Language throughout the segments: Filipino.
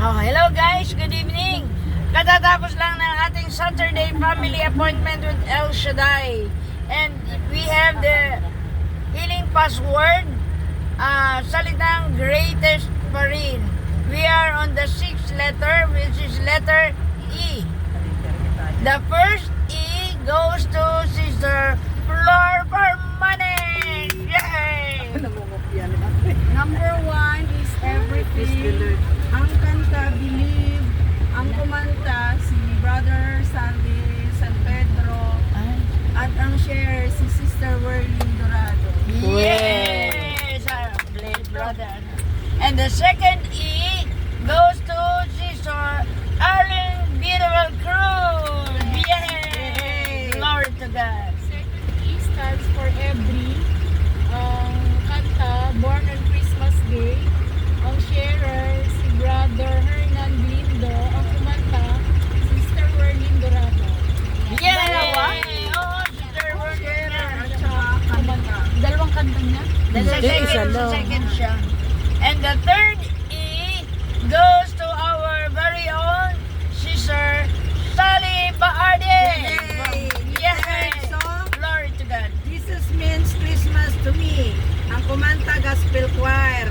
Oh, hello guys, good evening. Katatapos lang ng ating Saturday family appointment with El Shaddai. And we have the healing password, salitang greatest pa rin. We are on the 6th letter, which is letter E. The first E goes to Sister Flor Permanent. Yay! Number 1 is everything. Ang kanta, Believe. Ang kumanta, si Brother Sandy San Pedro. At ang share, si Sister Werlin Dorado. Yes, blessed brother. And the second E goes to Sister Arlene Beautiful Cruz. Yay! Glory to God. Second E stands for every. Ang kanta, Born on Christmas Day. Ang sharer, si Brother Hernan Blindo. Ang kumanta, Sister Werlin Dorado. Yay! Dalawa? Oo, Sister Werlin. At saka kumanta. Dalawang kanta niya? The second siya. And the third E goes to our very own Sister Sally Baarde. Yay! Song, Glory to God. Jesus Means Christmas to Me. Ang kumanta, Gospel Choir.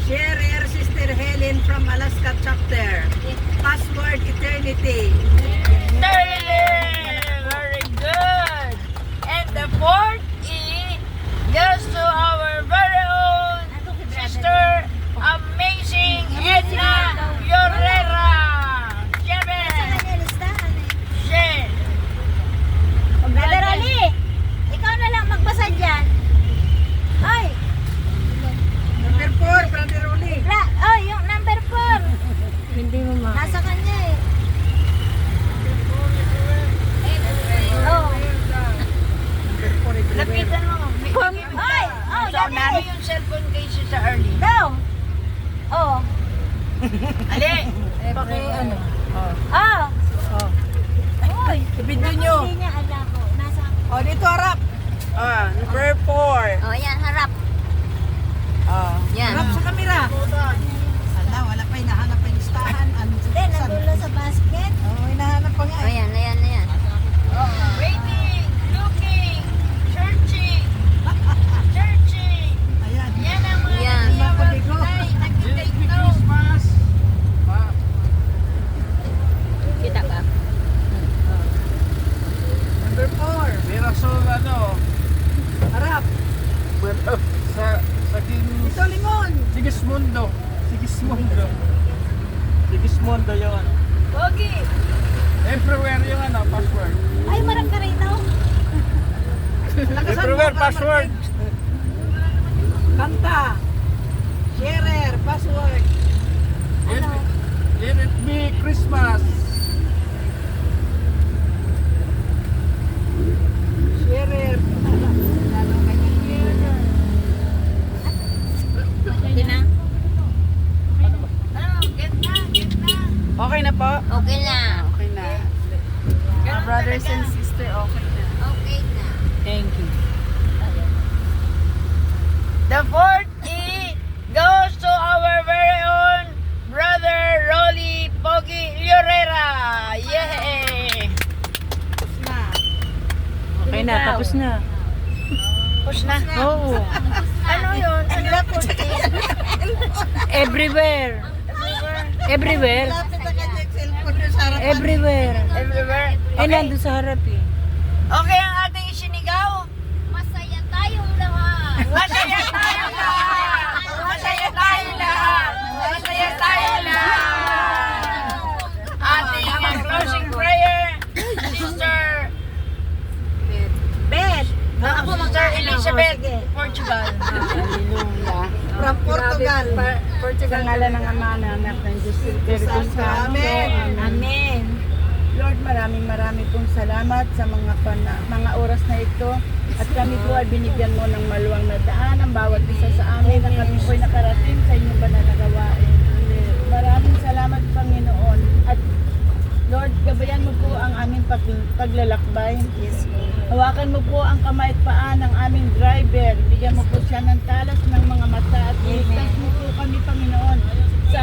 Sharer, Sister Helen from Alaska Chapter. Password, Eternity. Very good. And the fourth E goes to our very own Sister Amazing Edna Llorera. Share. Brother Ali, ikaw na lang magbasa dyan. Ay, Number 4, Brother Oli. oh, yung number 4. Hindi mo ma. Nasa kanya eh. Oh. Lapitan mo. Ay, oh, So, dali. namin yung cellphone kay Sister Arlene. Daw. Oh. Ali. Ano? Oh. Uy. Ibigay nyo. Hindi niya ala ko. Nasa. O, dito harap. Number 4. Oh, yan, harap. Yan. Harap sa kamera. Ala, wala pa hinahanap pa yung listahan. Hindi, nadulo sa basket. Hinahanap pa nga. Oh, yan, ayan, ayan. Waiting. Looking. Searching. Searching. Ayan. Yan ang mga Yan. nag-take note. Kita ba? Number 4. Mira so Harap. sa Dito, lingon. Sigismundo. Sigismundo. Sigismundo yung ano. Pogi. Everywhere yung ano, password. Ay, marang ka rin, no? Everywhere password. Kanta. Sharer. Password. Ano? Let it be Christmas. Sharer. Okay na? Get na. Okay na po? Okay na. Okay na. Ganun Brothers talaga. and sister, okay na. Okay na. Thank you. The fourth E goes to our very own brother Rolly Pogi Llorera. Yay! Na. Okay na, tapos na. Push na. Oo. Ano yun? Ano na po? Everywhere. Everywhere. Lapit na kanya yung cellphone niya sa harapan. Everywhere. Everywhere. Eh, nandun sa harap eh. Okay ang ating isinigaw. Masaya tayong lahat. Masaya tayo lahat! Masaya tayo lahat! Masaya tayo lahat! Ating closing prayer, Sister Bet. Sister Elizabeth, Portugal. From Portugal. Portugal ngalan ng Ama na anak ng Diyos. Espiritu Santo. Amen. Amen. Lord, maraming pong salamat sa mga oras na ito. At kami po ay binigyan mo ng maluwang na daan ang bawat isa sa amin na kami po ay nakarating sa inyong banal na gawain. Maraming salamat, Panginoon. At Lord, gabayan mo po ang aming paglalakbay. Hawakan mo po ang kamay at paa ng aming driver. Bigyan mo po siya ng talas ng mga mata at iligtas mo po kami, Panginoon, sa